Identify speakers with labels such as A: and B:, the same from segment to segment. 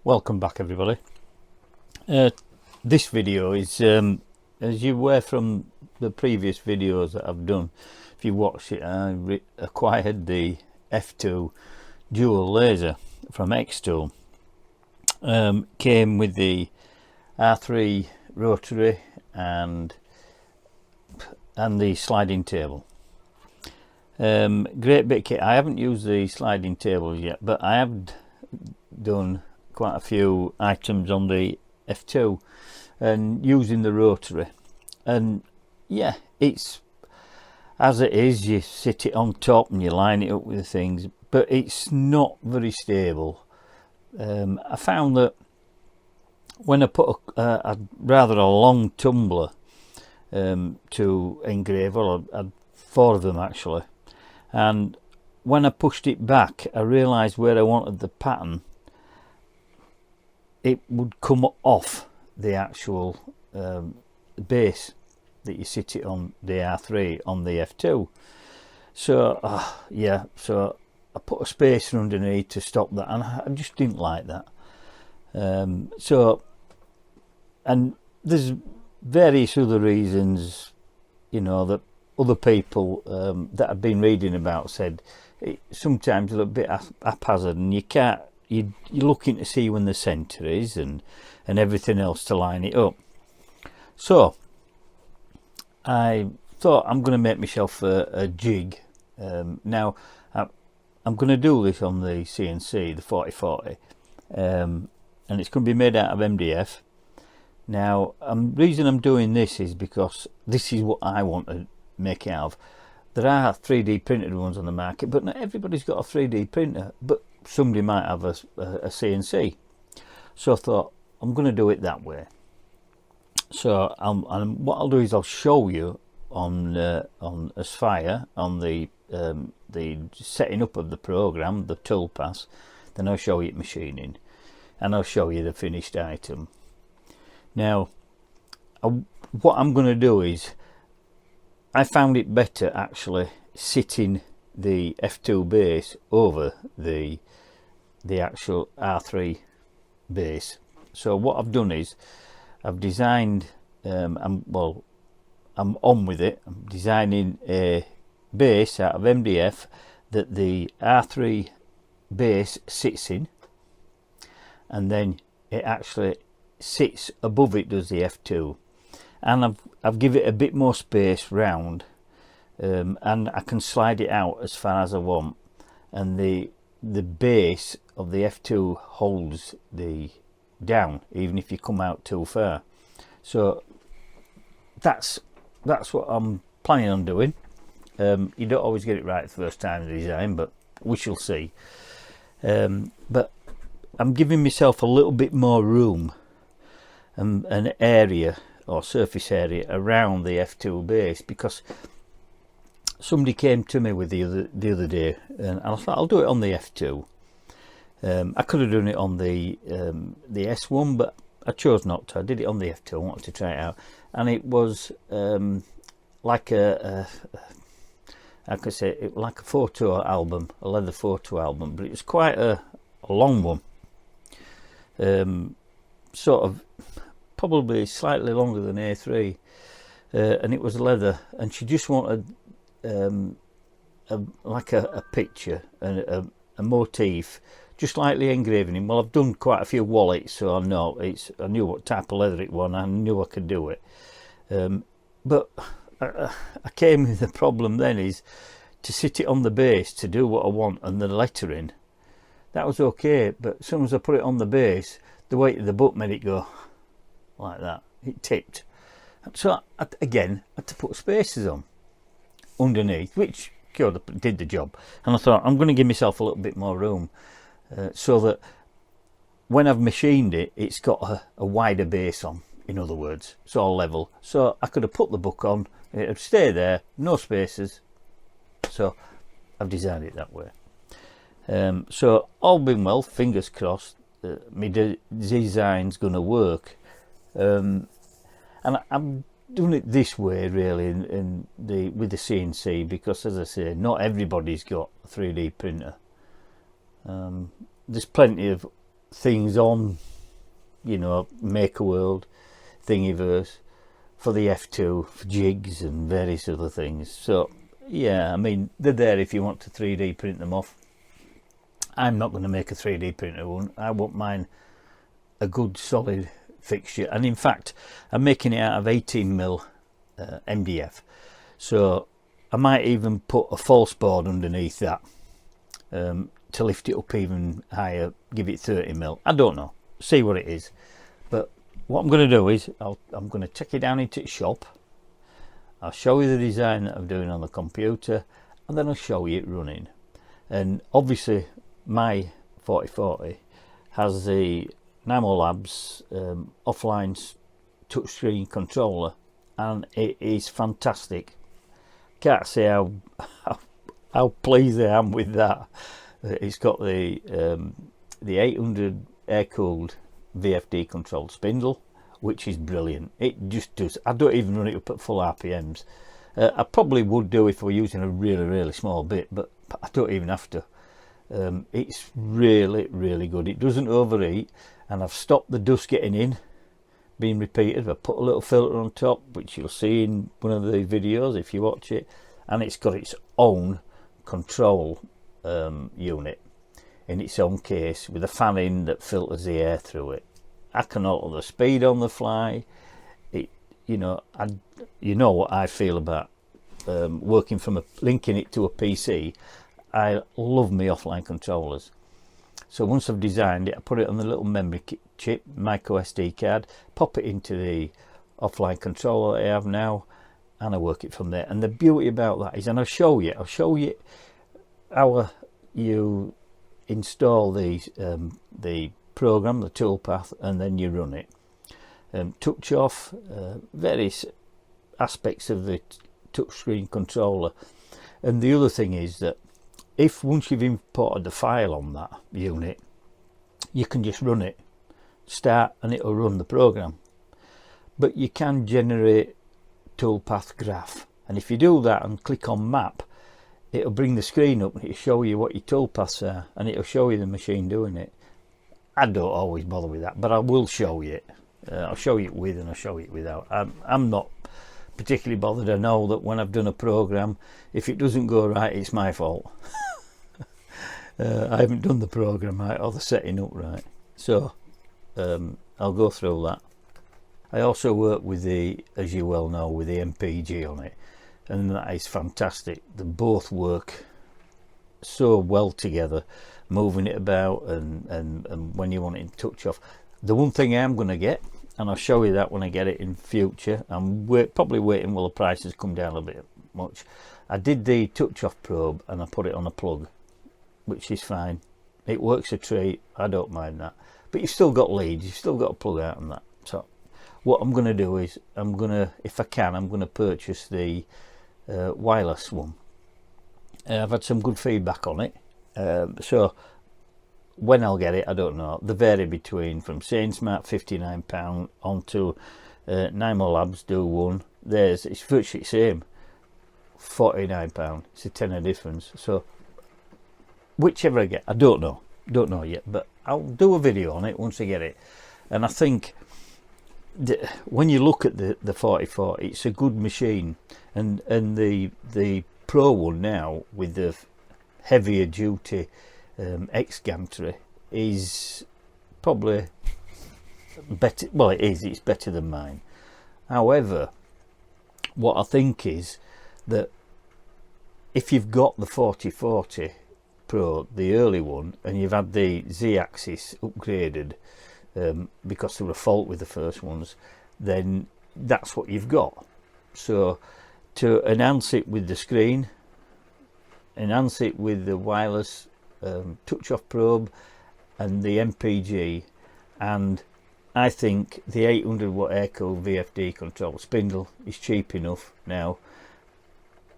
A: Welcome back, everybody. This video is, as you were from the previous videos that I've done, if you watched it, I acquired the F2 dual laser from Xtool. Came with the Ra3 Rotary and the sliding table. Great bit of kit. I haven't used the sliding tables yet, but I have done quite a few items on the F2 and using the rotary, and yeah, it's as it is. You sit it on top and you line it up with things, but it's not very stable. I found that when I put a rather a long tumbler to engrave, well, I had 4 of them actually, and when I pushed it back I realised where I wanted the pattern, it would come off the actual base that you sit it on, the R3 on the F2. So yeah, so I put a spacer underneath to stop that, and I just didn't like that. So, and there's various other reasons, you know, that other people that I've been reading about said it sometimes a little bit haphazard, and you can't, you're looking to see when the centre is and everything else to line it up. So I thought I'm going to make myself a jig. Now I'm going to do this on the CNC, the 4040, and it's going to be made out of MDF. Now reason I'm doing this is because this is what I want to make it out of. There are 3D printed ones on the market, but not everybody's got a 3D printer, but somebody might have a CNC. So I thought I'm going to do it that way. So what I'll do is I'll show you on Aspire, on the setting up of the program, the toolpath. Then I'll show you machining, and I'll show you the finished item. Now what I'm going to do is, I found it better actually sitting the F2 base over the actual R3 base. So what I've done is I've designed, I'm on with it. I'm designing a base out of MDF that the R3 base sits in, and then it actually sits above it, does the F2, and I've given it a bit more space round, and I can slide it out as far as I want, and the base of the F2 holds the down even if you come out too far. So that's what I'm planning on doing. You don't always get it right the first time in the design, but we shall see. But I'm giving myself a little bit more room, an area or surface area around the F2 base, because somebody came to me with the other day, and I thought I'll do it on the F2. I could have done it on the S1, but I chose not to. I did it on the F2. I wanted to try it out, and it was like I could say it like a photo album, a leather photo album, but it was quite a long one, sort of probably slightly longer than A3, and it was leather, and she just wanted like a picture and a motif, just lightly engraving in. Well, I've done quite a few wallets, so I know I knew what type of leather it was, and I knew I could do it. But I came with the problem then is to sit it on the base to do what I want, and the lettering, that was okay, but as soon as I put it on the base, the weight of the book made it go like that. It tipped. So I again had to put spacers on underneath, which did the job, and I thought I'm going to give myself a little bit more room, so that when I've machined it, it's got a wider base on, in other words, it's all level. So I could have put the book on, it would stay there, no spacers. So I've designed it that way. So all being well, fingers crossed, my design's going to work, and I'm doing it this way really with the CNC, because as I say, not everybody's got a 3D printer. There's plenty of things on, you know, Make a World, Thingiverse, for the F2, for jigs and various other things. So yeah, I mean, they're there if you want to 3D print them off. I'm not going to make a 3D printer one. I want mine a good solid fixture, and in fact I'm making it out of 18mm MDF, so I might even put a false board underneath that to lift it up even higher, give it 30mm. I don't know, see what it is. But what I'm going to do is I'm going to take it down into the shop. I'll show you the design that I'm doing on the computer, and then I'll show you it running. And obviously my 4040 has the Namo Labs offline touchscreen controller, and it is fantastic. Can't say how pleased I am with that. It's got the 800 air-cooled VFD controlled spindle, which is brilliant. It just does. I don't even run it up at full RPMs. I probably would do if I were using a really small bit, but I don't even have to. It's really good. It doesn't overheat, and I've stopped the dust getting in, being repeated. I put a little filter on top, which you'll see in one of the videos if you watch it, and it's got its own control unit in its own case with a fan in that filters the air through it. I can alter the speed on the fly. You know what I feel about working from linking it to a PC. I love my offline controllers. So once I've designed it, I put it on the little memory chip, micro SD card, pop it into the offline controller I have now, and I work it from there. And the beauty about that is, and I'll show you how you install the program, the toolpath, and then you run it. Touch off various aspects of the touchscreen controller. And the other thing is that if once you've imported the file on that unit, you can just run it, start, and it'll run the program. But you can generate toolpath graph, and if you do that and click on map, it'll bring the screen up and it'll show you what your toolpaths are, and it'll show you the machine doing it. I don't always bother with that, but I will show you it. I'll show you it with and I'll show you it without. I'm not particularly bothered. I know that when I've done a program, if it doesn't go right, it's my fault. I haven't done the program right or the setting up right, so I'll go through that. I also work with the, as you well know, with the MPG on it, and that is fantastic. They both work so well together, moving it about and when you want it to touch off. The one thing I'm going to get, and I'll show you that when I get it in future, I'm probably waiting while the prices come down a bit much. I did the touch off probe and I put it on a plug, which is fine. It works a treat. I don't mind that. But you've still got leads, you've still got to plug out on that. So what I'm going to do is, if I can, I'm going to purchase the wireless one. I've had some good feedback on it. So when I'll get it, I don't know. They vary between from SainSmart £59 on to Nimo Labs do one. It's virtually the same, £49. It's a tenner difference. So whichever I get, I don't know yet, but I'll do a video on it once I get it. And I think when you look at the 4040, it's a good machine, and the Pro one now with the heavier duty X gantry is probably better. Well, it's better than mine. However, what I think is that if you've got the 4040 Pro, the early one, and you've had the Z-axis upgraded because there was a fault with the first ones, then that's what you've got. So to enhance it with the screen, enhance it with the wireless touch off probe and the MPG, and I think the 800 watt air-cooled VFD control spindle is cheap enough now.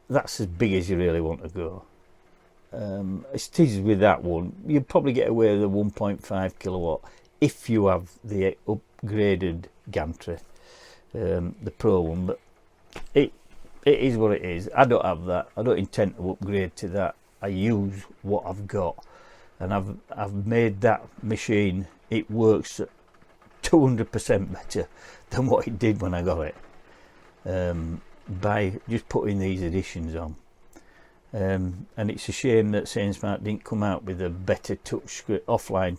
A: That's as big as you really want to go. It is with that one. You'd probably get away with a 1.5 kilowatt if you have the upgraded gantry, the Pro one, but it is what it is. I don't have that. I don't intend to upgrade to that. I use what I've got, and I've made that machine it works 200% better than what it did when I got it, by just putting these additions on. And it's a shame that Sainsmart didn't come out with a better touchscreen, offline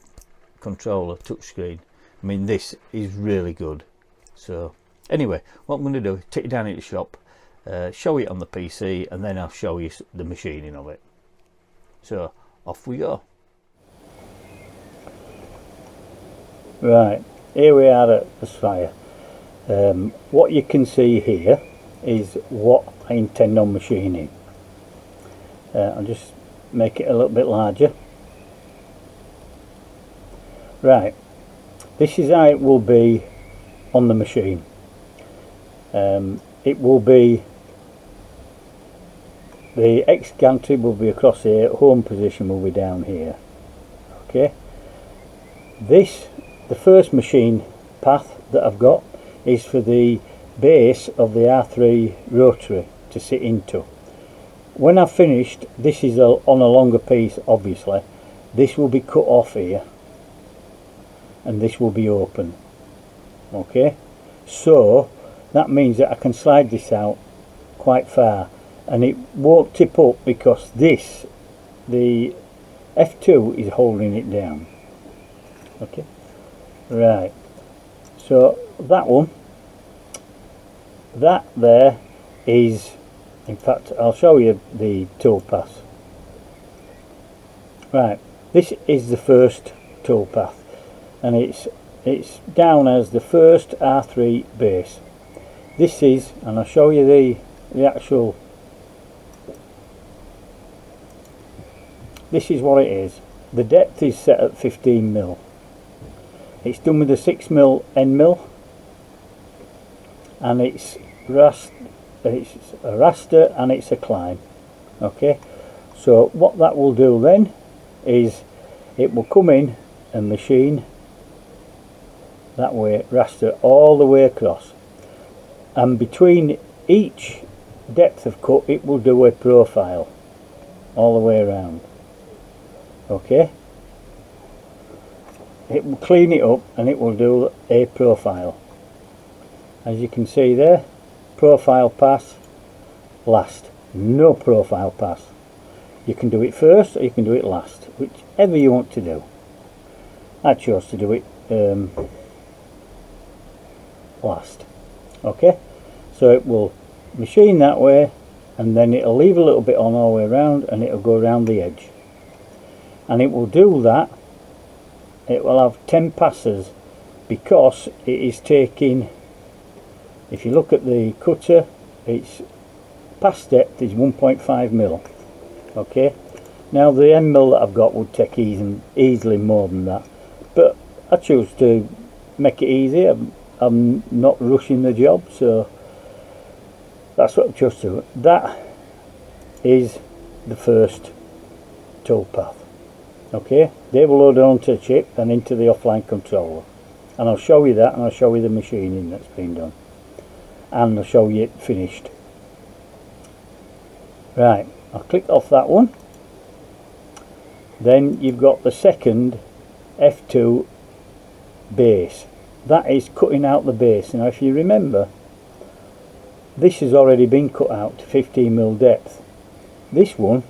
A: controller touchscreen. I mean, this is really good. So anyway, what I'm going to do is take it down into the shop, show it on the PC, and then I'll show you the machining of it. So off we go. Right, here we are at the Spire. What you can see here is what I intend on machining. I'll just make it a little bit larger. Right, this is how it will be on the machine. It will be, the X gantry will be across here, home position will be down here. Okay, this, the first machine path that I've got is for the base of the R3 Rotary to sit into. When I've finished, this is on a longer piece, obviously. This will be cut off here, and this will be open. Okay, so that means that I can slide this out quite far, and it won't tip up because this, the F2 is holding it down. Okay, right, so that one, that there is, in fact I'll show you the tool path. Right, this is the first tool path, and it's down as the first R3 base. This is, and I'll show you the actual, this is what it is. The depth is set at 15mm. It's done with a 6mm end mill, and it's a raster and it's a climb. Okay, so what that will do then is it will come in and machine that way, raster all the way across, and between each depth of cut it will do a profile all the way around. Okay, it will clean it up and it will do a profile. As you can see there, profile pass, last. No profile pass. You can do it first or you can do it last, whichever you want to do. I chose to do it last. Okay, so it will machine that way, and then it'll leave a little bit on all the way around, and it'll go around the edge, and it will do that. It will have 10 passes because it is taking, if you look at the cutter, its pass depth is 1.5mm. okay, now the end mill that I've got would take easily more than that, but I choose to make it easy. I'm not rushing the job, so that's what I chose to do. That is the first tool path. Okay, they will load it onto the chip and into the offline controller, and I'll show you that, and I'll show you the machining that's been done, and I'll show you it finished. Right, I'll click off that one. Then you've got the second F2 base. That is cutting out the base. Now if you remember, this has already been cut out to 15mm depth. This one,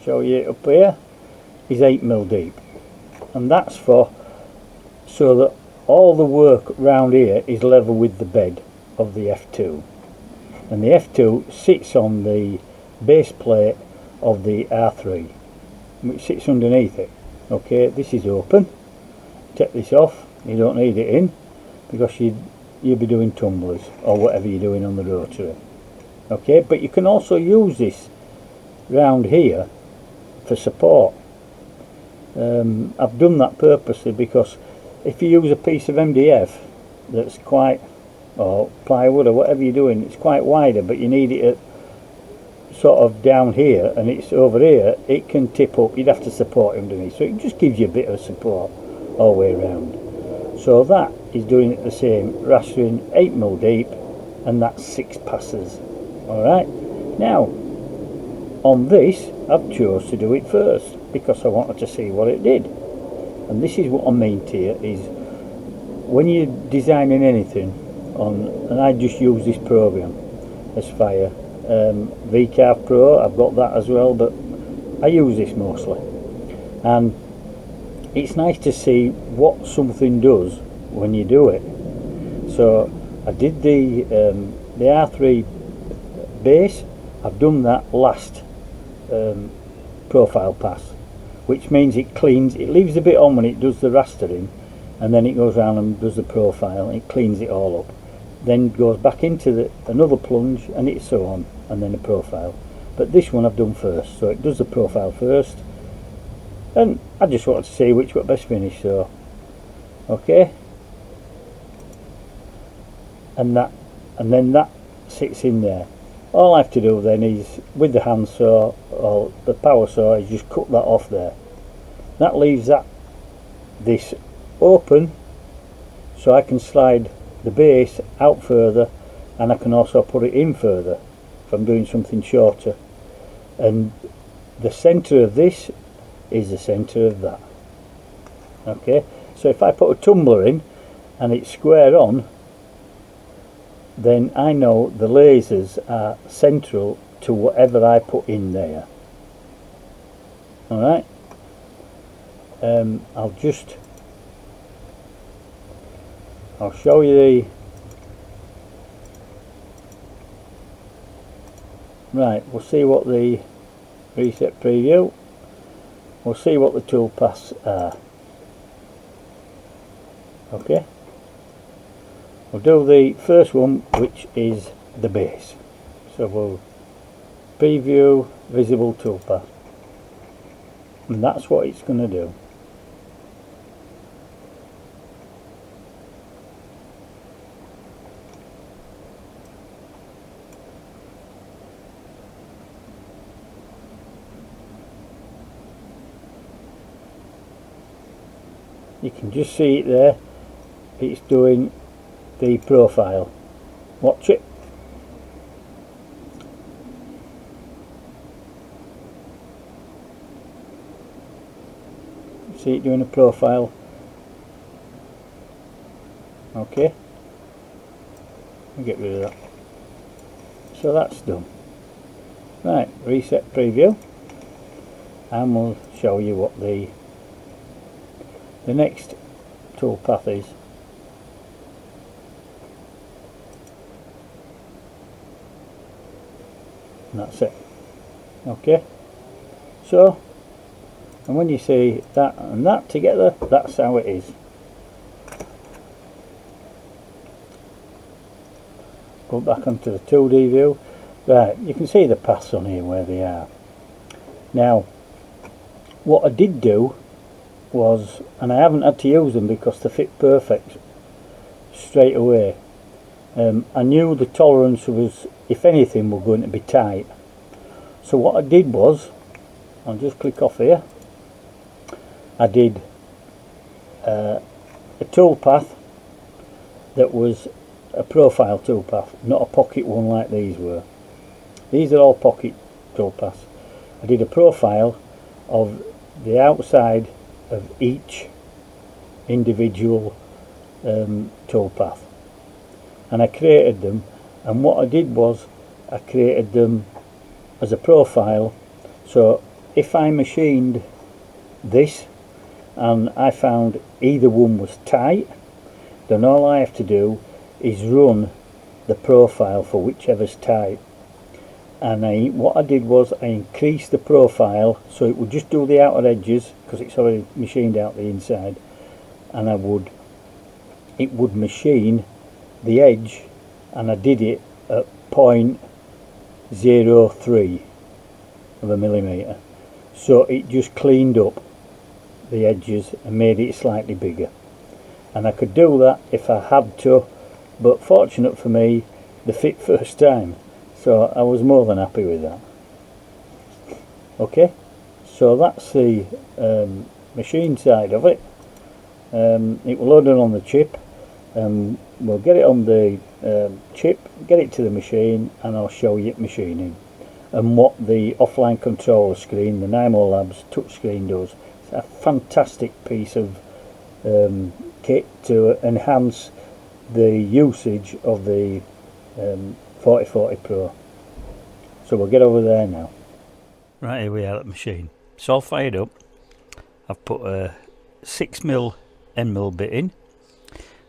A: show you it up here, is 8mm deep, and that's for so that all the work round here is level with the bed of the F2, and the F2 sits on the base plate of the R3, which sits underneath it. Okay, this is open. Take this off, you don't need it in because you'll be doing tumblers or whatever you're doing on the rotary. Okay, but you can also use this round here for support. I've done that purposely because if you use a piece of MDF that's quite, or plywood or whatever you're doing, it's quite wider, but you need it at sort of down here and it's over here, it can tip up. You'd have to support it underneath, so it just gives you a bit of support all the way around. So that is doing it the same, rastering 8mm deep, and that's 6 passes. Alright, now on this I've chose to do it first because I wanted to see what it did. And this is what I mean to you, is when you're designing anything on, and I just use this program as Fire, VCarve Pro, I've got that as well, but I use this mostly, and it's nice to see what something does when you do it. So I did the R3 base. I've done that last profile pass, which means it cleans, it leaves a bit on when it does the rastering, and then it goes around and does the profile, and it cleans it all up, then goes back into another plunge, and it's so on, and then a profile. But this one I've done first, so it does the profile first, and I just wanted to see which got best finish. So okay, and then that sits in there. All I have to do then is, with the handsaw or the power saw, is just cut that off there. That leaves this open, so I can slide the base out further, and I can also put it in further if I'm doing something shorter. And the centre of this is the centre of that. Okay, so if I put a tumbler in and it's square on, then I know the lasers are central to whatever I put in there. Alright, I'll show you the, right, we'll see what the reset preview, we'll see what the tool paths are. Okay, we'll do the first one, which is the base. So we'll preview visible toolpath, and that's what it's going to do. You can just see it there, it's doing the profile. Watch it. See it doing a profile. Okay, I'll get rid of that. So that's done. Right, reset preview, and we'll show you what the next toolpath is. And that's it. Okay, so, and when you see that and that together, that's how it is. Go back onto the 2D view. Right, you can see the paths on here where they are. Now, what I did do was, and I haven't had to use them because they fit perfect straight away. I knew the tolerance was, if anything, were going to be tight. So what I did was, I'll just click off here, I did a toolpath that was a profile toolpath, not a pocket one like these were. These are all pocket toolpaths. I did a profile of the outside of each individual toolpath, and I created them, and what I did was I created them as a profile. So if I machined this and I found either one was tight, then all I have to do is run the profile for whichever's tight. And what I did was I increased the profile so it would just do the outer edges because it's already machined out the inside, and it would machine the edge, and I did it at 0.03 of a millimetre, so it just cleaned up the edges and made it slightly bigger. And I could do that if I had to, but fortunate for me, they fit first time, so I was more than happy with that. Okay, so that's the machine side of it. It will load it on the chip, we'll get it on the chip, get it to the machine, and I'll show you it machining. and what the offline controller screen, the Nymo Labs touchscreen, does. It's a fantastic piece of kit to enhance the usage of the 4040 Pro. So we'll get over there now. Right, here we are at the machine. It's all fired up. I've put a 6mm end-mill bit in.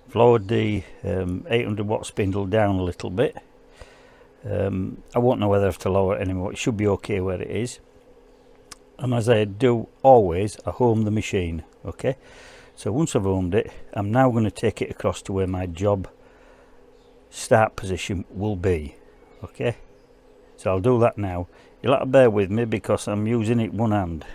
A: I've lowered the 800 watt spindle down a little bit. I won't know whether I have to lower it anymore. It should be okay where it is. And as I do always, I home the machine. Okay, so once I've homed it, I'm now going to take it across to where my job start position will be. Okay, so I'll do that now. You'll have to bear with me because I'm using it one hand.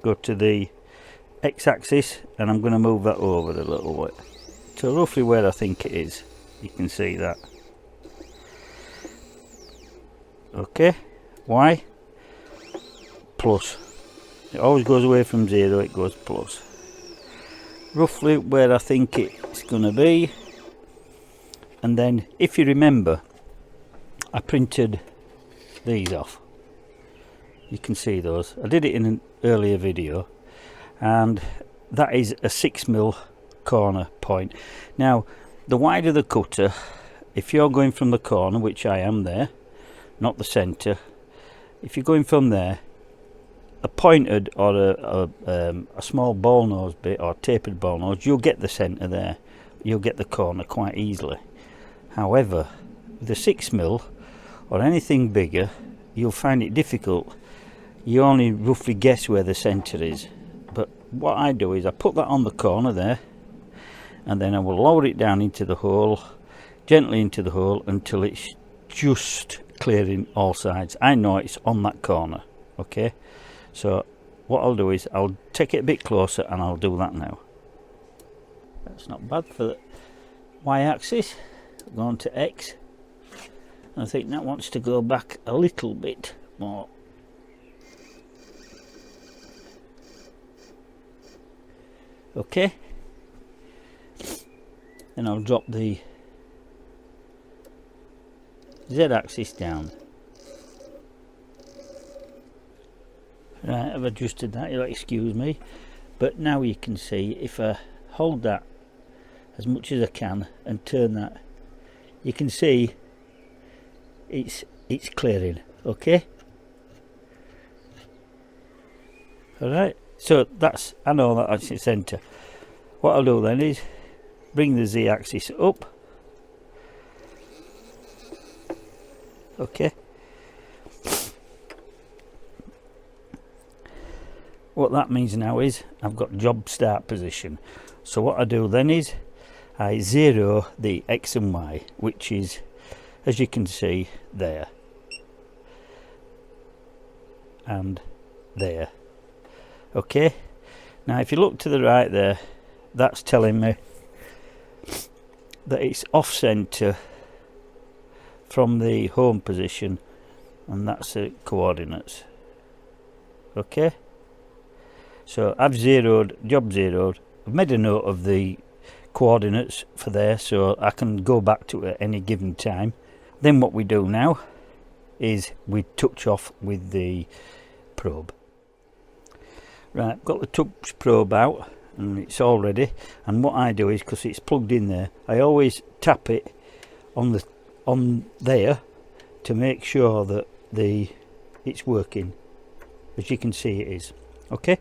A: Go to the x-axis and I'm going to move that over a little bit to roughly where I think it is. You can see that. Okay, y plus. It always goes away from 0, it goes plus. Roughly where I think it's going to be. And then if you remember, I printed these off. You can see those. I did it in an earlier video, and that is a 6mm corner point. Now the wider the cutter, if you're going from the corner, which I am there, not the center, if you're going from there, a pointed or a small ball nose bit or tapered ball nose, you'll get the center there, you'll get the corner quite easily. However, with a 6mm or anything bigger, you'll find it difficult. You only roughly guess where the center is. But what I do is I put that on the corner there, and then I will lower it down into the hole, gently into the hole, until it's just clearing all sides. I know it's on that corner. Okay, so what I'll do is I'll take it a bit closer and I'll do that now. That's not bad for the y-axis. Go on to x. I think that wants to go back a little bit more. Okay, then I'll drop the z-axis down. Right, I've adjusted that, you'll excuse me, but now you can see if I hold that as much as I can and turn that, you can see it's clearing. Okay, alright, so that's, I know that's the centre. What I'll do then is bring the z-axis up. Okay, what that means now is I've got job start position. So what I do then is I zero the x and y, which is, as you can see, there and there. Okay, now if you look to the right there, that's telling me that it's off center from the home position, and that's the coordinates. Okay, so I've zeroed, job zeroed. I've made a note of the coordinates for there so I can go back to it at any given time. Then what we do now is we touch off with the probe. Right, I've got the touch probe out and it's all ready, and what I do is, because it's plugged in there, I always tap it on there to make sure that it's working, as you can see it is. Okay,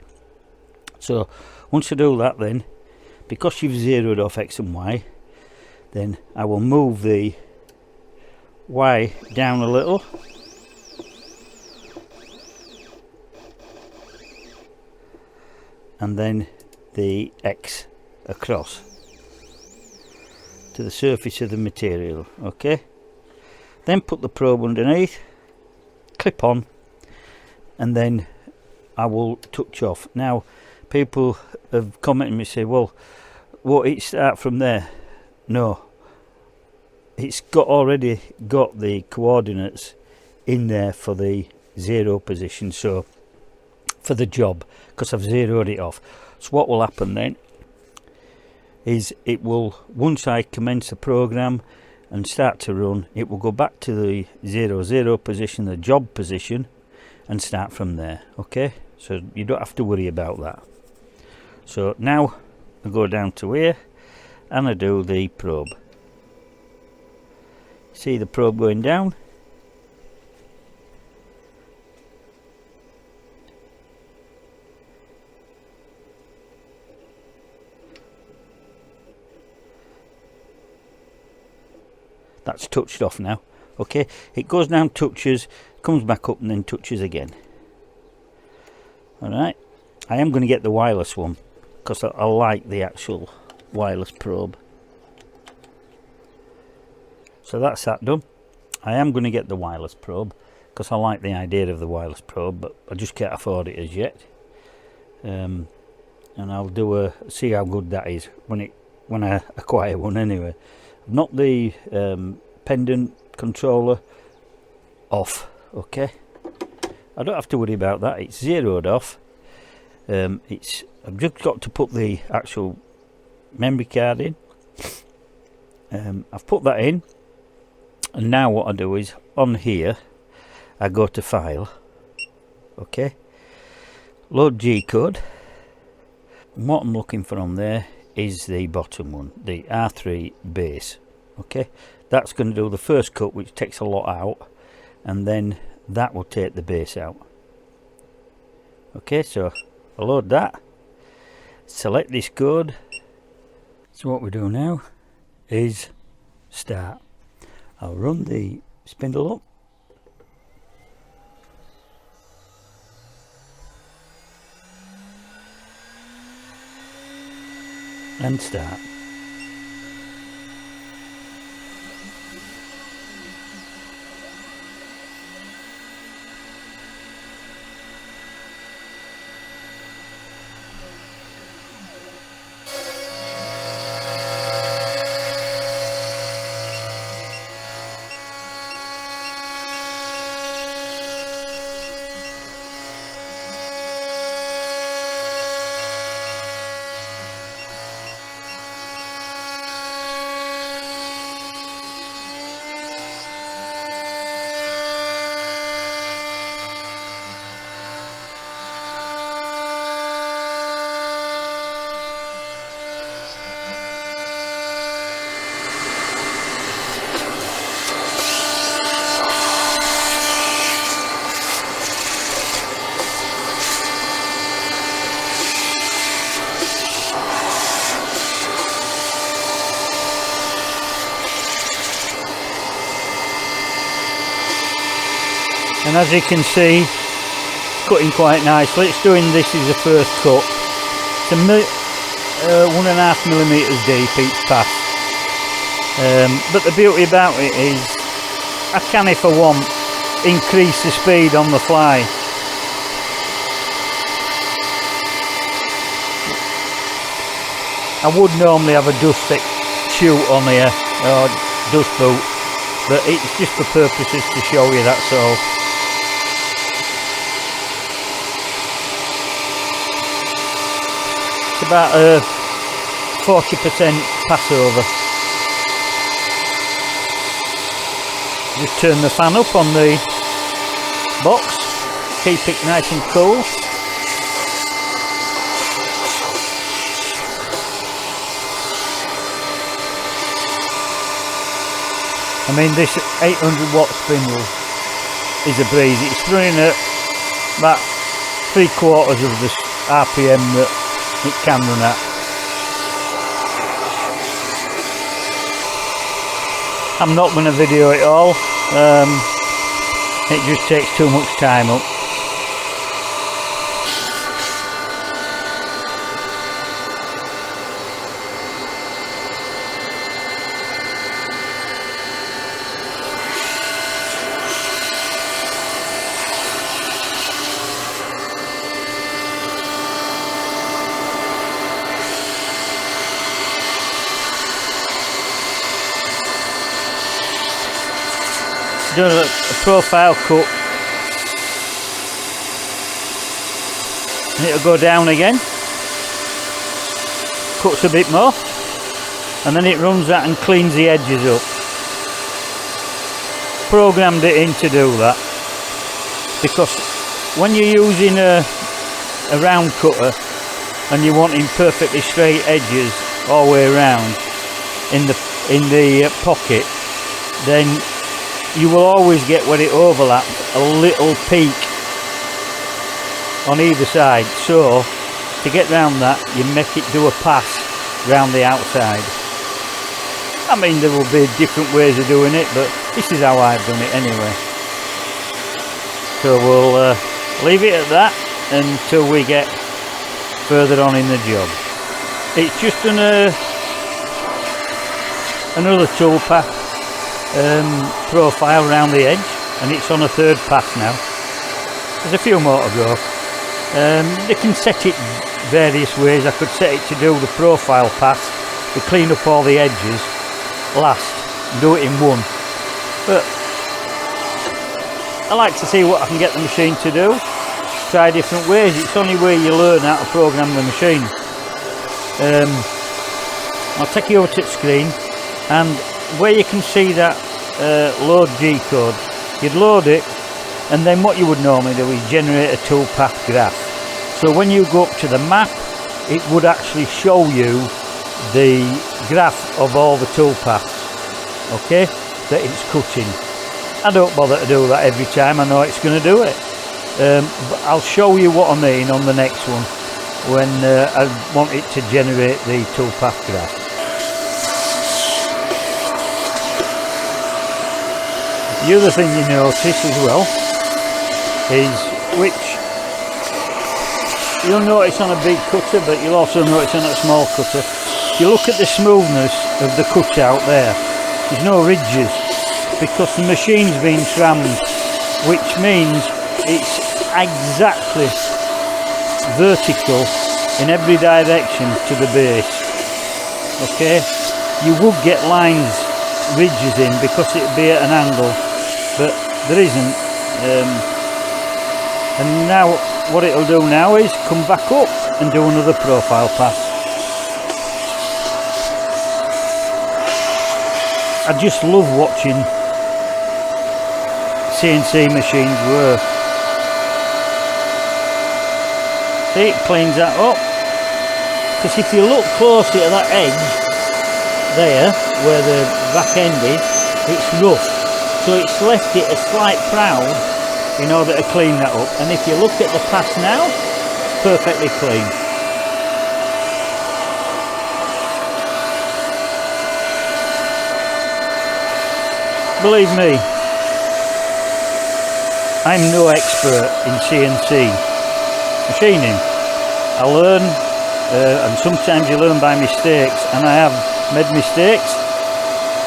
A: so once I do that, then because you've zeroed off x and y, then I will move the y down a little, and then the x across to the surface of the material. Okay, then put the probe underneath, clip on, and then I will touch off. Now people have commented me, say, well, won't it start from there? No, it's already got the coordinates in there for the zero position, so for the job, because I've zeroed it off. So what will happen then, is it will, once I commence the program and start to run, it will go back to the 00 position, the job position, and start from there. Okay, so you don't have to worry about that. So now I go down to here and I do the probe. See the probe going down? That's touched off now. Okay, it goes down, touches, comes back up and then touches again. Alright, I am going to get the wireless one because I like the actual wireless probe. So that's that done. I am going to get the wireless probe because I like the idea of the wireless probe, but I just can't afford it as yet. And I'll do see how good that is when I acquire one anyway. I've knocked the pendant controller off. Okay, I don't have to worry about that. It's zeroed off. I've just got to put the actual memory card in. I've put that in, and now what I do is on here I go to file. Okay, load G code, and what I'm looking for on there is the bottom one, the R3 base. Okay, that's going to do the first cut, which takes a lot out, and then that will take the base out. Okay, so I load that, select this code. So what we do now is start. I'll run the spindle up, and start. And as you can see, cutting quite nicely. It's doing this is the first cut. It's 1.5 millimeters deep each pass. But the beauty about it is I can, if I want, increase the speed on the fly. I would normally have a dust chute on here, or dust boot, but it's just for purposes to show you, that's all. It's about a 40% passover. Just turn the fan up on the box, keep it nice and cool. I mean, this 800 watt spindle is a breeze. It's running at about 3/4 of the RPM that it can run at. I'm not going to video it all. It just takes too much time up. Done a profile cut, and it'll go down again, cuts a bit more, and then it runs that and cleans the edges up. Programmed it in to do that, because when you're using a round cutter and you're wanting perfectly straight edges all the way around in the pocket, then you will always get, where it overlaps, a little peak on either side. So to get round that, you make it do a pass round the outside. I mean, there will be different ways of doing it, but this is how I've done it anyway. So we'll leave it at that until we get further on in the job. It's just another toolpath profile around the edge, and it's on a third pass now. There's a few more to go. They can set it various ways. I could set it to do the profile pass, to clean up all the edges last, and do it in one. But I like to see what I can get the machine to do. Try different ways. It's only where you learn how to program the machine. I'll take you over to the screen, and where you can see that load G code, you'd load it, and then what you would normally do is generate a toolpath graph. So when you go up to the map, it would actually show you the graph of all the toolpaths, okay, that it's cutting. I don't bother to do that every time. I know it's going to do it, but I'll show you what I mean on the next one, when I want it to generate the toolpath graph. The other thing you notice as well is, which you'll notice on a big cutter, but you'll also notice on a small cutter, you look at the smoothness of the cutout there. There's no ridges, because the machine's been trammed, which means it's exactly vertical in every direction to the base. Okay, you would get lines, ridges in, because it'd be at an angle, but there isn't. And now what it'll do now is come back up and do another profile pass. I just love watching CNC machines work. See, it cleans that up, because if you look closely at that edge there where the back end is, it's rough, so it's left it a slight proud in order to clean that up. And if you look at the pass now, perfectly clean. Believe me, I'm no expert in CNC machining. I learn, and sometimes you learn by mistakes, and I have made mistakes,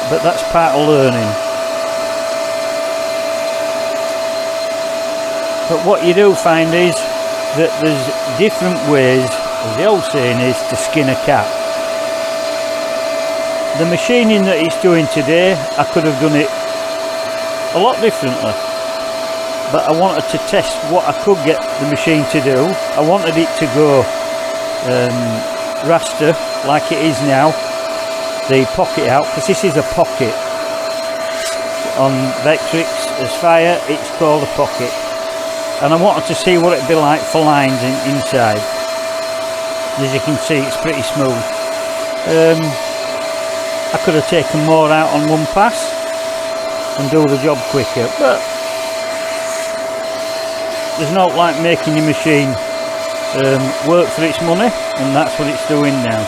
A: but that's part of learning. But what you do find is that there's different ways, as the old saying is, to skin a cat. The machining that it's doing today, I could have done it a lot differently, but I wanted to test what I could get the machine to do. I wanted it to go raster like it is now, the pocket out, because this is a pocket. On Vectrix as Fire, it's called a pocket, and I wanted to see what it'd be like for lines inside. As you can see, it's pretty smooth. I could have taken more out on one pass and do the job quicker, but there's not like making your machine work for its money, and that's what it's doing now.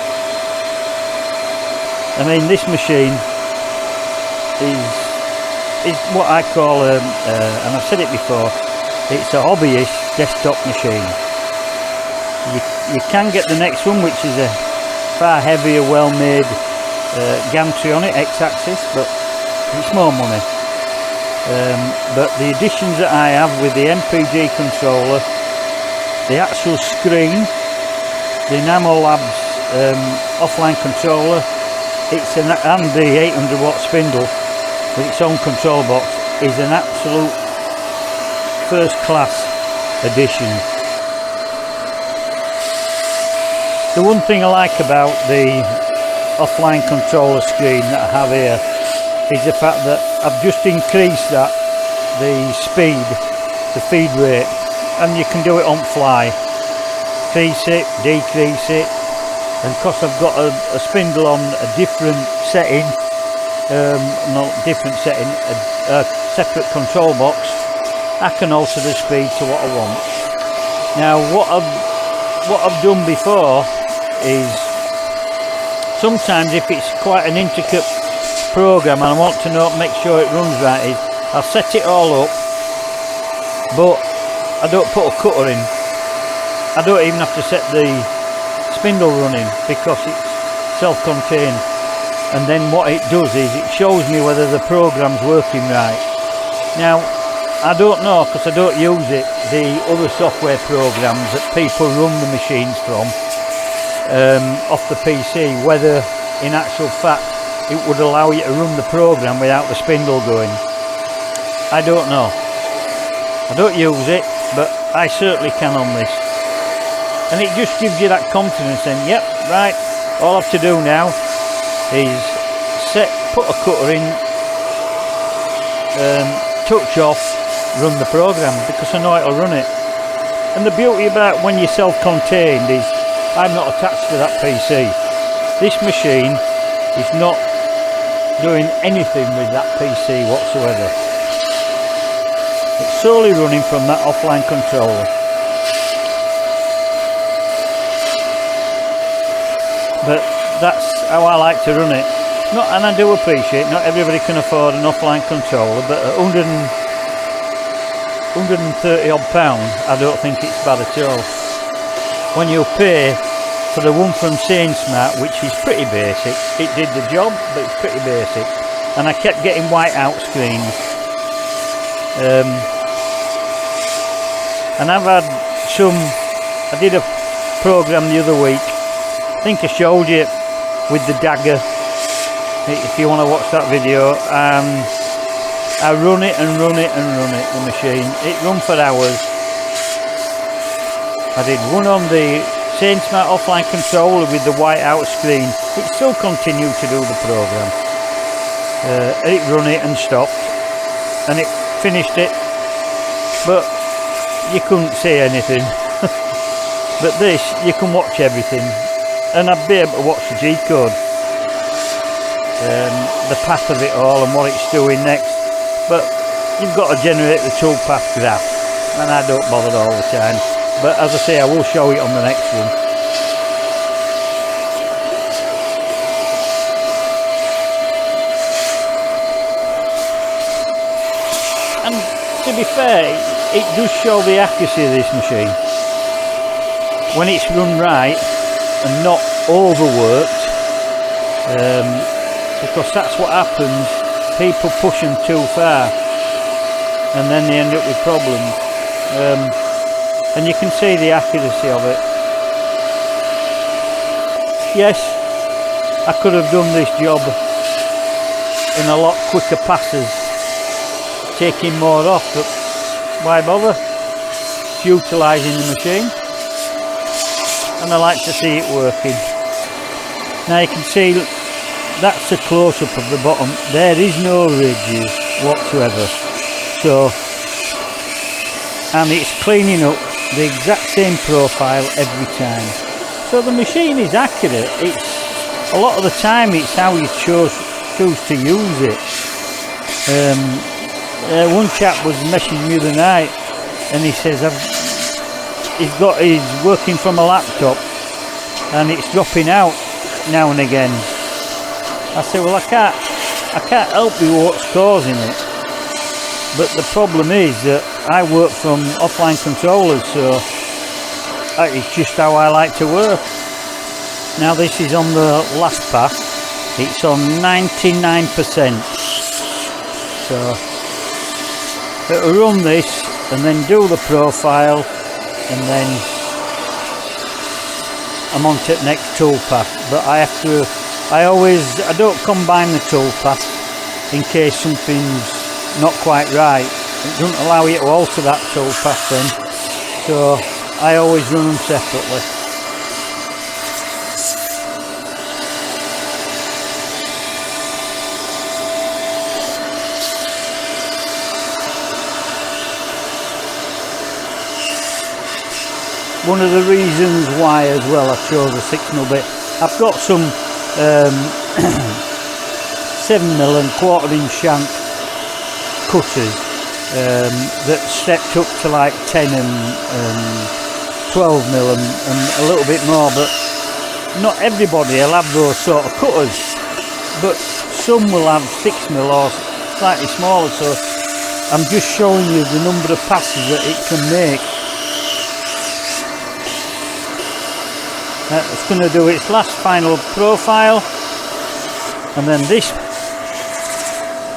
A: I mean, this machine is what I call and I've said it before, it's a hobbyist desktop machine. You can get the next one, which is a far heavier, well-made gantry on it, X-axis, but it's more money. But the additions that I have with the MPG controller, the actual screen, the Enamel Labs offline controller, and the 800 watt spindle with its own control box, is an absolute first class addition. The one thing I like about the offline controller screen that I have here is the fact that I've just increased that, the speed, the feed rate, and you can do it on fly. Increase it, decrease it, and because I've got a spindle on a different setting, not different setting, a separate control box, I can alter the speed to what I want. Now what I've done before is, sometimes if it's quite an intricate program and I want to know, make sure it runs right, is I'll set it all up, but I don't put a cutter in. I don't even have to set the spindle running because it's self-contained, and then what it does is it shows me whether the program's working right. Now I don't know, because I don't use it, the other software programs that people run the machines from off the PC, whether in actual fact it would allow you to run the program without the spindle going. I don't know. I don't use it, but I certainly can on this. And it just gives you that confidence in, yep, right, all I have to do now is put a cutter in, touch off, run the program, because I know it'll run it. And the beauty about when you're self-contained is I'm not attached to that PC. This machine is not doing anything with that PC whatsoever. It's solely running from that offline controller. But that's how I like to run it. And I do appreciate not everybody can afford an offline controller, but at 130 odd pounds, I don't think it's bad at all. When you pay for the one from SaneSmart, which is pretty basic, it did the job, but it's pretty basic. And I kept getting whiteout screens. And I've had some, I did a program the other week, I think I showed you with the dagger, if you want to watch that video. I run it and run it and run it, the machine. It run for hours. I did one on the SaneSmart offline controller with the whiteout screen. It still continued to do the program. It run it and stopped, and it finished it, but you couldn't say anything. But this, you can watch everything, and I'd be able to watch the G-code, the path of it all and what it's doing next. But you've got to generate the toolpath graph, and I don't bother all the time. But as I say, I will show it on the next one. And to be fair, it does show the accuracy of this machine. When it's run right and not overworked, because that's what happens. People push them too far and then they end up with problems. And you can see the accuracy of it. Yes, I could have done this job in a lot quicker passes, taking more off, but why bother? It's utilising the machine, and I like to see it working. Now you can see that's a close-up of the bottom. There is no ridges whatsoever. So, and it's cleaning up the exact same profile every time. So the machine is accurate. It's a lot of the time it's how you choose to use it. One chap was messaging me the other night, and he says he's working from a laptop, and it's dropping out now and again. I said, well, I can't help you what's causing it. But the problem is that I work from offline controllers, so it's just how I like to work. Now this is on the last pass. It's on 99%. So it'll run this and then do the profile, and then I'm on to the next toolpath. But I don't combine the toolpath in case something's not quite right. It doesn't allow you to alter that toolpath then, so I always run them separately. one of the reasons why as well I chose a 6mm bit. I've got some 7mm and 1/4 inch shank cutters that stepped up to like 10 and 12mm and a little bit more, but not everybody will have those sort of cutters, but some will have 6mm or slightly smaller, so I'm just showing you the number of passes that it can make. It's going to do its last final profile, and then this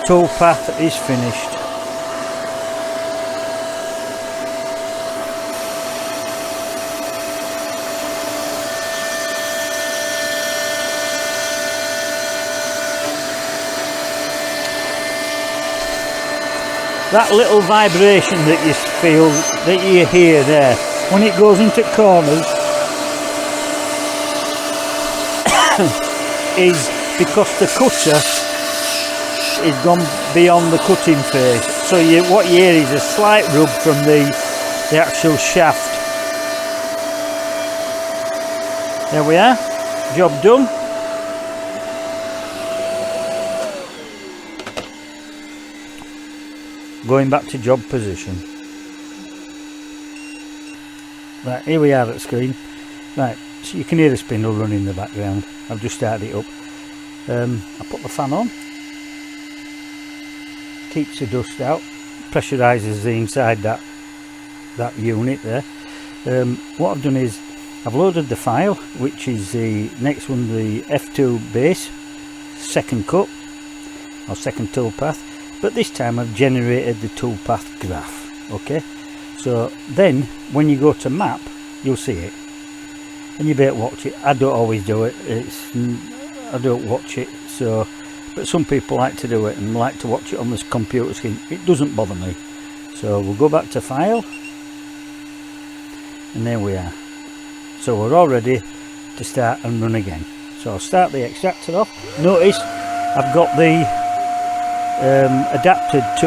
A: toolpath is finished. That little vibration that you feel, that you hear there, when it goes into corners, is because the cutter is gone beyond the cutting phase. So what you hear is a slight rub from the actual shaft. There we are, job done. Going back to job position. Right, here we are at the screen. Right, so you can hear the spindle running in the background. I've just started it up. I put the fan on. Keeps the dust out. Pressurises the inside that unit there. What I've done is I've loaded the file, which is the next one, the F2 base, second cut or second toolpath. But this time I've generated the toolpath graph. Okay, so then when you go to map, you'll see it, and you better watch it. I don't always do it. I don't watch it. So, but some people like to do it and like to watch it on this computer screen. It doesn't bother me. So we'll go back to file, and there we are. So we're all ready to start and run again. So I'll start the extractor off. Notice I've got the adapted to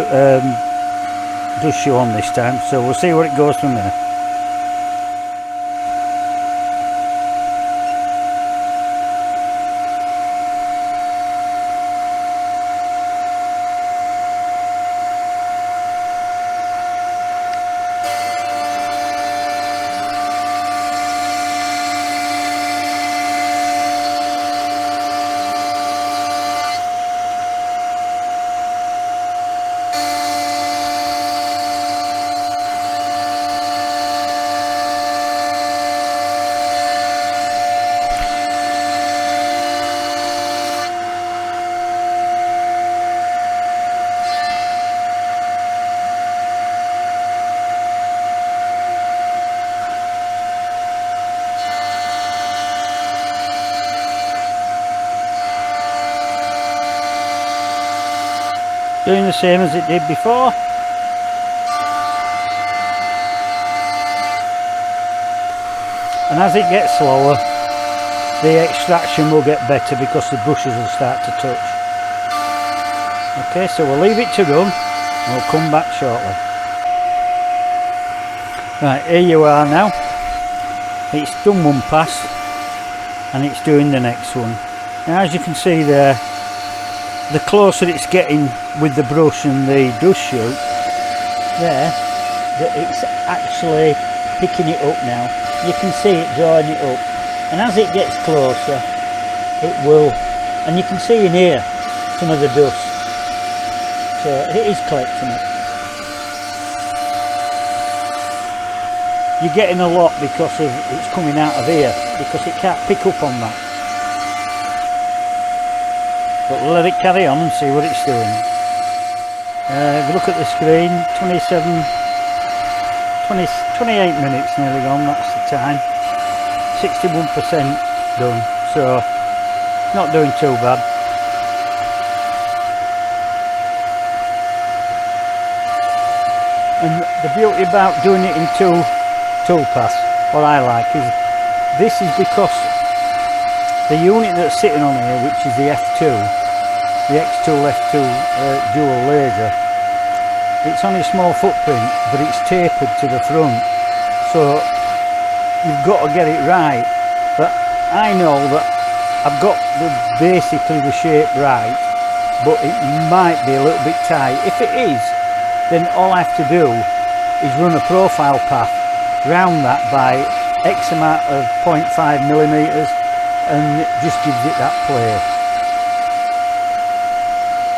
A: dust shoe on this time, so we'll see where it goes from there. Doing the same as it did before. And as it gets slower, the extraction will get better because the brushes will start to touch. Okay, so we'll leave it to run and we'll come back shortly. Right, here you are now. It's done one pass and it's doing the next one. Now as you can see there, the closer it's getting with the brush and the dust chute there, that it's actually picking it up now. You can see it drawing it up, and as it gets closer it will, and you can see in here some of the dust, so it is collecting it. You're getting a lot because of it's coming out of here, because it can't pick up on that. But we'll let it carry on and see what it's doing. If you look at the screen, 28 minutes nearly gone, that's the time. 61% done, so not doing too bad. And the beauty about doing it in two toolpaths, what I like, is this is because the unit that's sitting on here, which is the F2, the Xtool F2 dual laser, it's only a small footprint, but it's tapered to the front, so you've got to get it right. But I know that I've got basically the shape right, but it might be a little bit tight. If it is, then all I have to do is run a profile path round that by X amount of 0.5 millimeters, and it just gives it that play.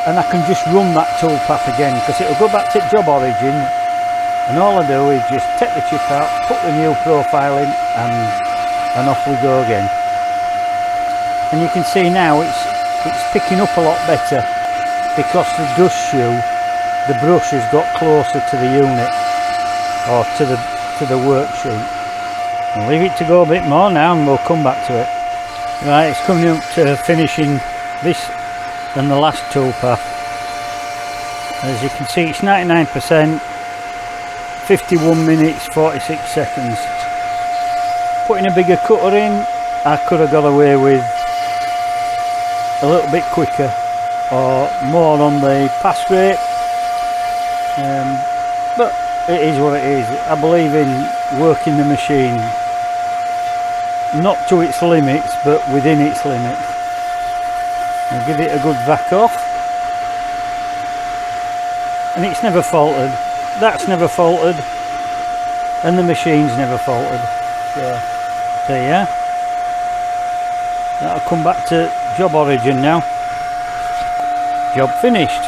A: And I can just run that toolpath again, because it'll go back to job origin, and all I do is just take the chip out, put the new profile in, and off we go again. And you can see now it's picking up a lot better, because the dust shoe, the brush has got closer to the unit, or to the worksheet. I'll leave it to go a bit more now and we'll come back to it. Right, it's coming up to finishing this and the last toolpath. As you can see, it's 99%, 51 minutes 46 seconds. Putting a bigger cutter in, I could have got away with a little bit quicker or more on the pass rate, but it is what it is. I believe in working the machine not to its limits, but within its limits. I'll give it a good vac off, and it's never faltered, that's never faltered, and the machine's never faltered. So yeah, that'll come back to job origin now. Job finished.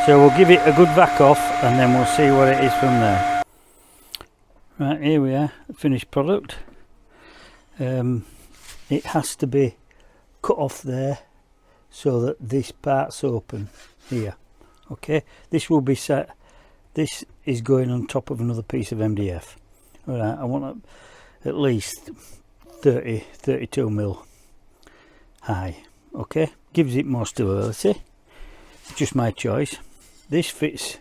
A: So we'll give it a good vac off and then we'll see what it is from there. Right, here we are, finished product. It has to be cut off there so that this part's open here. Okay, this will be set, this is going on top of another piece of MDF. Alright, I want at least 32 mil high. Okay, gives it more stability, just my choice. This fits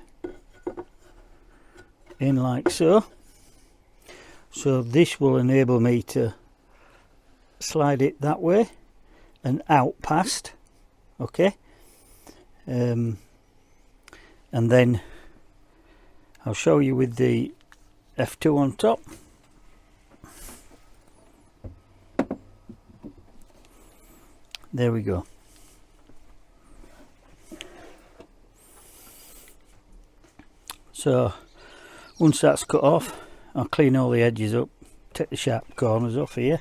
A: in like so, so this will enable me to slide it that way and out past. Okay, and then I'll show you with the F2 on top. There we go. So once that's cut off, I'll clean all the edges up, take the sharp corners off here,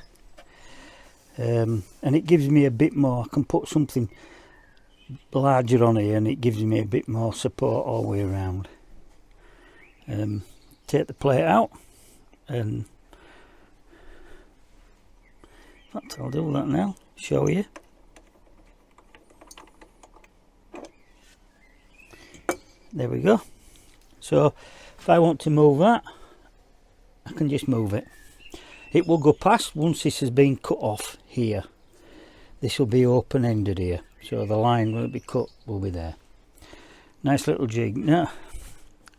A: and it gives me a bit more. I can put something larger on here and it gives me a bit more support all the way around. Take the plate out, and in fact I'll do that now, show you. There we go. So if I want to move that, I can just move it. It will go past once this has been cut off here. This will be open-ended here, so the line will be cut, will be there. Nice little jig. Now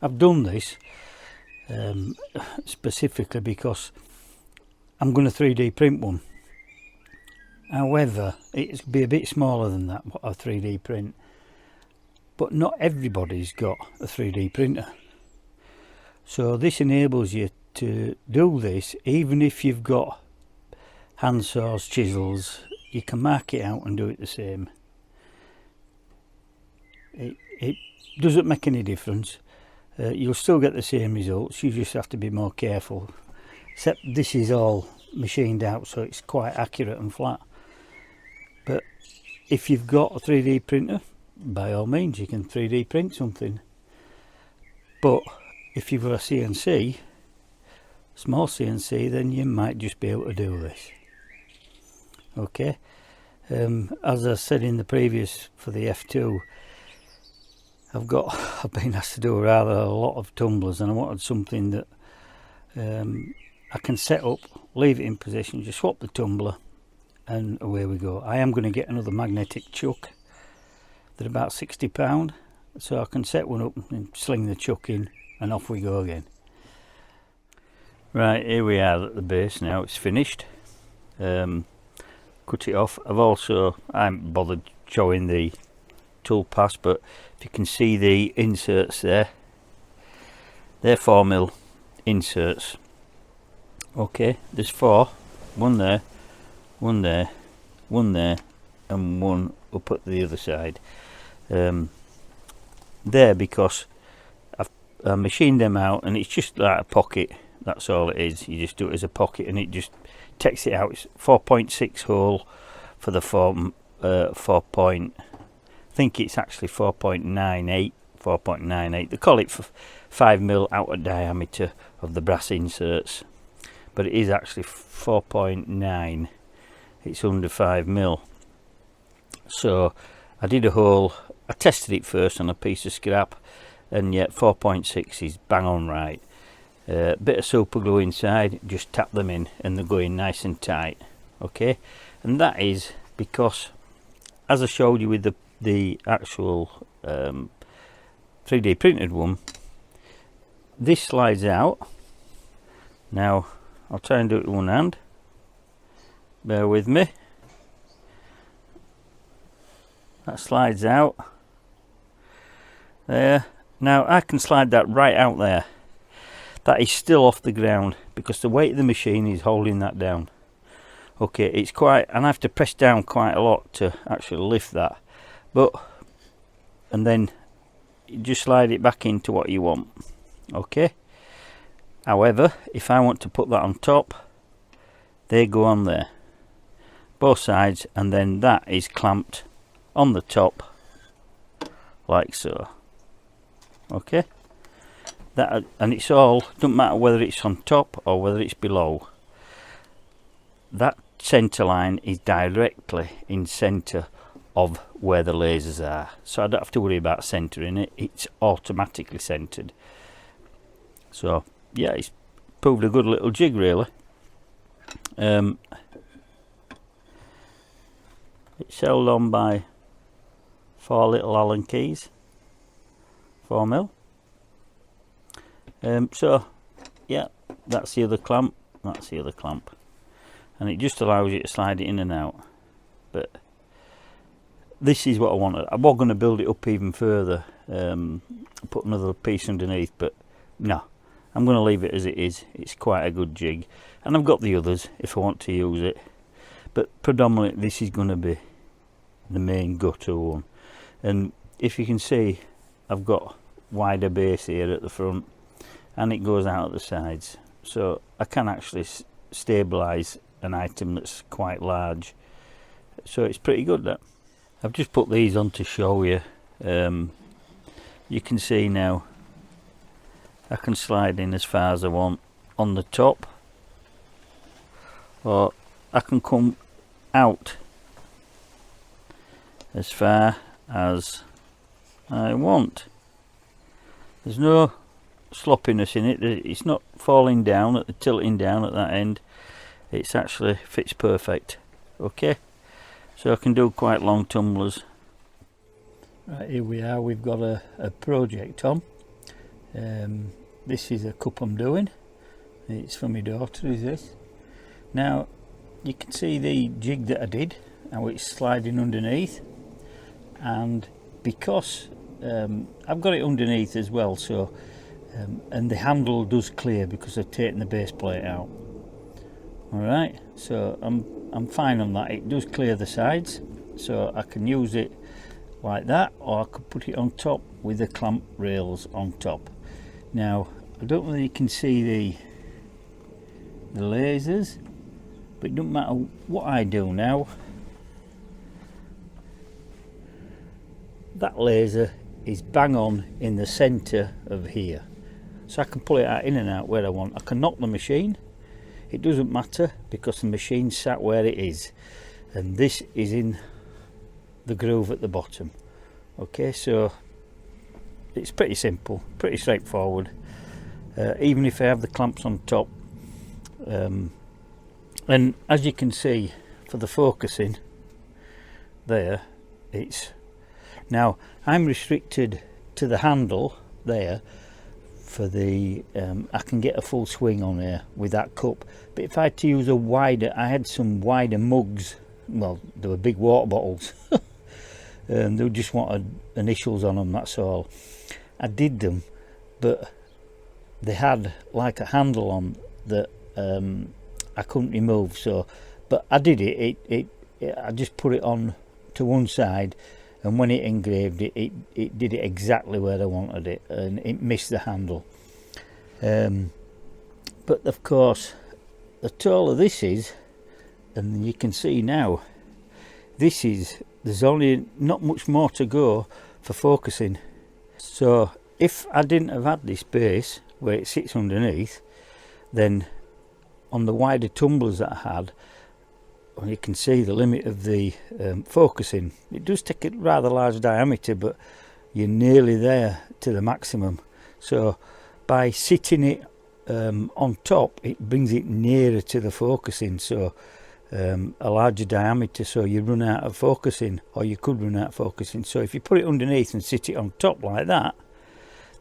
A: I've done this specifically because I'm going to 3D print one. However, it'll be a bit smaller than that, what I 3D print. But not everybody's got a 3D printer. So this enables you to do this even if you've got hand saws, chisels. You can mark it out and do it the same. It doesn't make any difference. You'll still get the same results, you just have to be more careful. Except this is all machined out, so it's quite accurate and flat. But if you've got a 3D printer, by all means you can 3D print something. But if you've got a CNC, small CNC, then you might just be able to do this. Okay, as I said in the previous for the F2, I've been asked to do rather a lot of tumblers, and I wanted something that I can set up, leave it in position, just swap the tumbler, and away we go. I am going to get another magnetic chuck. They're about £60, so I can set one up and sling the chuck in, and off we go again. Right, here we are at the base now. It's finished. Cut it off. I haven't bothered showing the tool pass, but if you can see the inserts there, they're 4mm inserts. Okay, there's 4, one there, one there, one there, and one up at the other side. There because I machined them out, and it's just like a pocket. That's all it is. You just do it as a pocket, and it just takes it out. It's 4.6 hole for the 4 point. I think it's actually 4.98. 4.98. They call it for 5mm outer diameter of the brass inserts, but it is actually 4.9. It's under 5mm. So I did a hole. I tested it first on a piece of scrap, and yet 4.6 is bang on right. Bit of super glue inside, just tap them in and they're going nice and tight. Okay, and that is because, as I showed you with the actual 3D printed one, this slides out. Now I'll try and do it with one hand, bear with me. That slides out there. Now I can slide that right out there. That is still off the ground because the weight of the machine is holding that down. Okay, it's quite, and I have to press down quite a lot to actually lift that, but, and then you just slide it back into what you want. Okay, however, if I want to put that on top, they go on there, both sides, and then that is clamped on the top like so. Okay, that, and it's all, doesn't matter whether it's on top or whether it's below. That center line is directly in center of where the lasers are, so I don't have to worry about centering it. It's automatically centered. So yeah, it's proved a good little jig really. It's held on by 4 little Allen keys, 4mm. So yeah, that's the other clamp, that's the other clamp, and it just allows you to slide it in and out. But this is what I wanted. I was going to build it up even further, put another piece underneath, but no, I'm going to leave it as it is. It's quite a good jig, and I've got the others if I want to use it, but predominantly this is going to be the main go-to one. And if you can see, I've got wider base here at the front, and it goes out at the sides, so I can actually stabilize an item that's quite large. So it's pretty good. That I've just put these on to show you. You can see now I can slide in as far as I want on the top, or I can come out as far as I want. There's no sloppiness in it. It's not falling down at the tilting down at that end. It's actually fits perfect. Okay, so I can do quite long tumblers. Right, here we are. We've got a project on. This is a cup I'm doing. It's for my daughter, is this. Now you can see the jig that I did, how it's sliding underneath, and because I've got it underneath as well, so and the handle does clear because I've taken the base plate out. Alright, so I'm fine on that. It does clear the sides, so I can use it like that, or I could put it on top with the clamp rails on top. Now I don't know if you can see the lasers, but it doesn't matter what I do now. That laser is bang on in the center of here, so I can pull it out in and out where I want. I can knock the machine, it doesn't matter because the machine's sat where it is, and this is in the groove at the bottom. Okay, so it's pretty simple, pretty straightforward, even if I have the clamps on top. And as you can see, for the focusing there, it's now I'm restricted to the handle there for the I can get a full swing on there with that cup, but if I had to use a wider, I had some wider mugs, well they were big water bottles, they just wanted initials on them, that's all. I did them, but they had like a handle on that I couldn't remove. So, but I did it. I just put it on to one side, and when it engraved it, it did it exactly where I wanted it, and it missed the handle. But of course, the taller this is, and you can see now, there's only not much more to go for focusing. So if I didn't have had this base where it sits underneath, then on the wider tumblers that I had, well, you can see the limit of the focusing. It does take a rather large diameter, but you're nearly there to the maximum. So by sitting it on top, it brings it nearer to the focusing. So a larger diameter, so you run out of focusing, or you could run out of focusing. So if you put it underneath and sit it on top like that,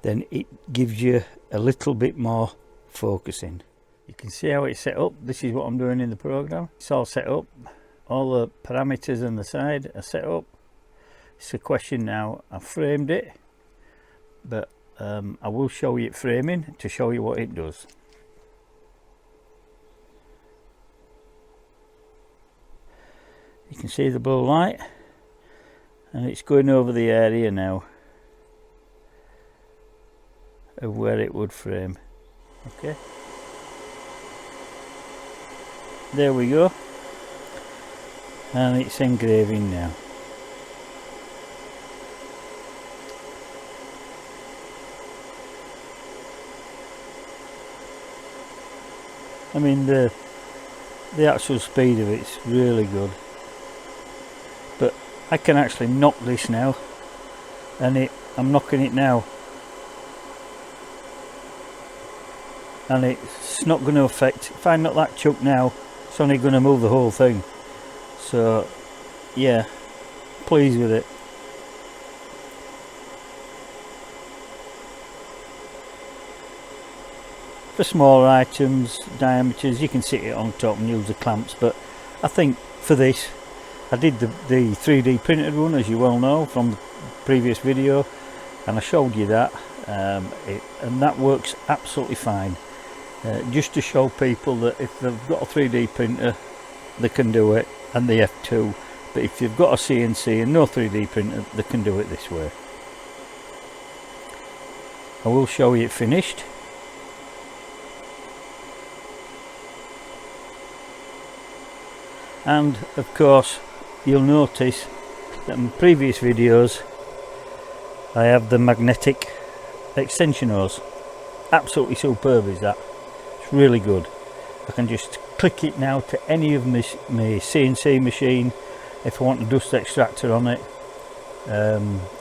A: then it gives you a little bit more focusing. You can see how it's set up. This is what I'm doing in the program. It's all set up. All the parameters on the side are set up. It's a question now. I've framed it, but I will show you it framing to show you what it does. You can see the blue light, and it's going over the area now of where it would frame. Okay, there we go, and it's engraving now. I mean, the actual speed of it's really good, but I can actually knock this now, and I'm knocking it now, and it's not going to affect. If I knock that chuck now, it's only going to move the whole thing. So yeah, pleased with it. For smaller items, diameters, you can sit it on top and use the clamps, but I think for this, I did the 3D printed one, as you well know from the previous video, and I showed you that, and that works absolutely fine. Just to show people that if they've got a 3D printer, they can do it, and the F2, but if you've got a CNC and no 3D printer, they can do it this way. I will show you it finished. And of course, you'll notice that in previous videos I have the magnetic extension hose. Absolutely superb is that. It's really good. I can just click it now to any of my CNC machine if I want a dust extractor on it.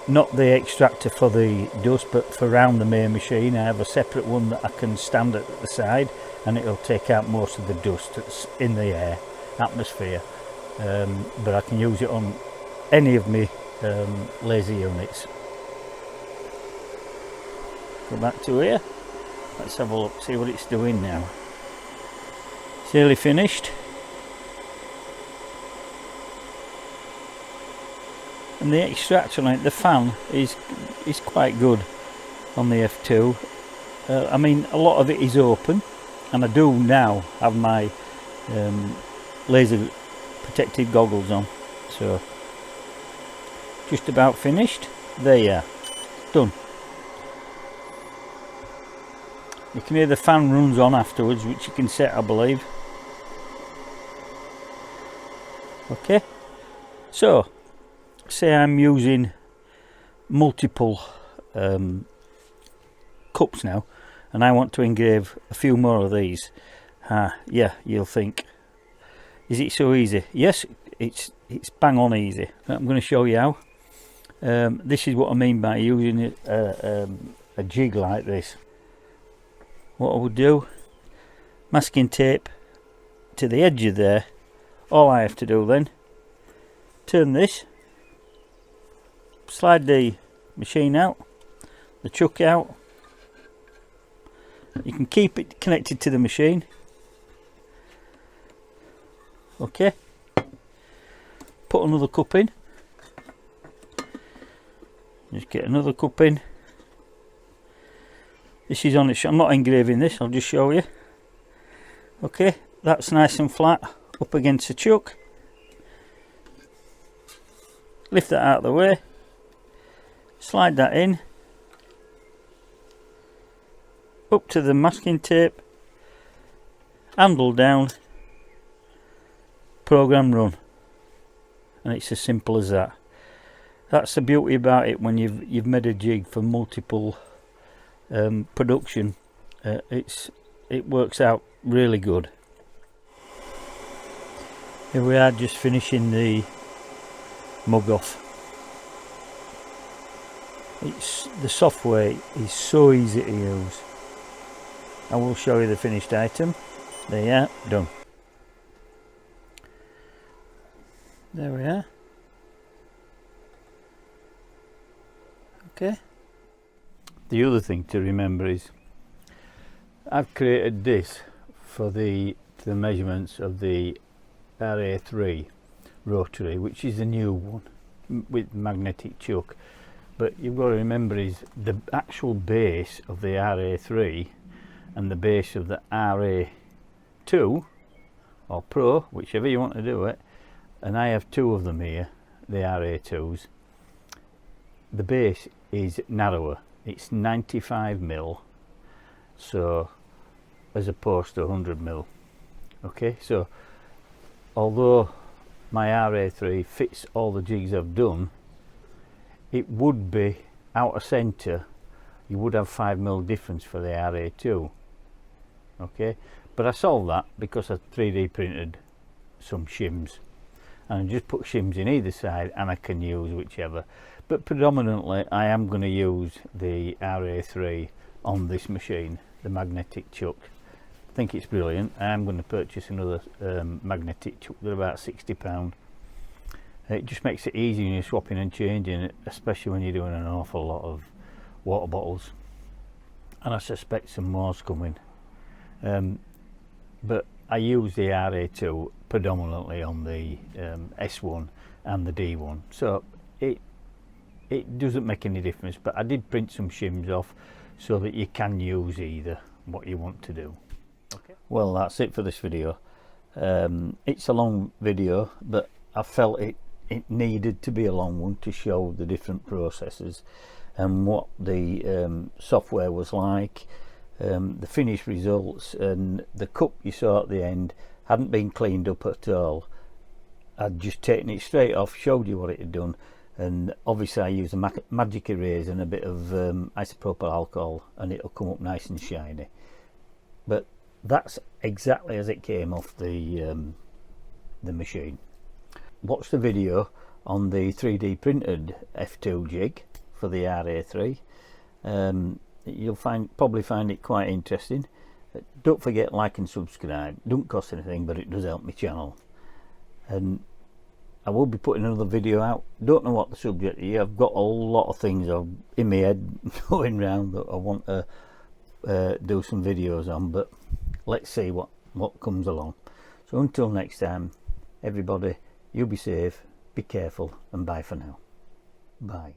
A: Not the extractor for the dust, but for around the main machine I have a separate one that I can stand at the side, and it'll take out most of the dust that's in the air atmosphere, but I can use it on any of my laser units. Go back to here, let's have a look, see what it's doing now. It's nearly finished, and the extractor light, the fan is quite good on the F2. I mean, a lot of it is open, and I do now have my laser protective goggles on. So just about finished. There you are, done. You can hear the fan runs on afterwards, which you can set, I believe. Okay, so say I'm using multiple cups now, and I want to engrave a few more of these. Yeah, you'll think, is it so easy? Yes, it's bang on easy. I'm going to show you how. This is what I mean by using a jig like this. What I would do, masking tape to the edge of there. All I have to do then, turn this, slide the machine out, the chuck out. You can keep it connected to the machine. Okay, put another cup in, just get another cup in. This is on it. I'm not engraving this, I'll just show you. Okay, that's nice and flat up against the chuck. Lift that out of the way, slide that in, up to the masking tape, handle down, program run, and it's as simple as that. That's the beauty about it when you've made a jig for multiple production. It works out really good. Here we are, just finishing the mug off. The software is so easy to use. I will show you the finished item. There you are, done. There we are. Okay. The other thing to remember is I've created this for the measurements of the Ra3 Rotary, which is the new one with magnetic chuck. But you've got to remember is the actual base of the Ra3 and the base of the Ra2 or Pro, whichever you want to do it, and I have two of them here, the Ra2s. The base is narrower, it's 95mm, so as opposed to 100mm. Okay, so although my Ra3 fits all the jigs I've done, it would be out of centre. You would have 5mm difference for the Ra2. Okay, but I solved that because I 3D printed some shims, and I just put shims in either side, and I can use whichever. But predominantly I am going to use the Ra3 on this machine, the magnetic chuck. I think it's brilliant. I am going to purchase another magnetic chuck. They're about £60. It just makes it easy when you're swapping and changing it, especially when you're doing an awful lot of water bottles, and I suspect some more's coming. But I use the Ra2 predominantly on the S1 and the D1, so it doesn't make any difference. But I did print some shims off so that you can use either, what you want to do. Okay. Well, that's it for this video. It's a long video, but I felt it needed to be a long one to show the different processes and what the software was like, the finished results, and the cup you saw at the end hadn't been cleaned up at all. I'd just taken it straight off, showed you what it had done, and obviously I use a magic eraser and a bit of isopropyl alcohol, and it'll come up nice and shiny. But that's exactly as it came off the machine. Watch the video on the 3D printed F2 jig for the Ra3. You'll probably find it quite interesting. Don't forget, like and subscribe. Don't cost anything, but it does help my channel. And I will be putting another video out. Don't know what the subject is. I've got a lot of things in my head going round that I want to do some videos on, but let's see what comes along. So until next time, everybody, you be safe, be careful, and bye for now. Bye.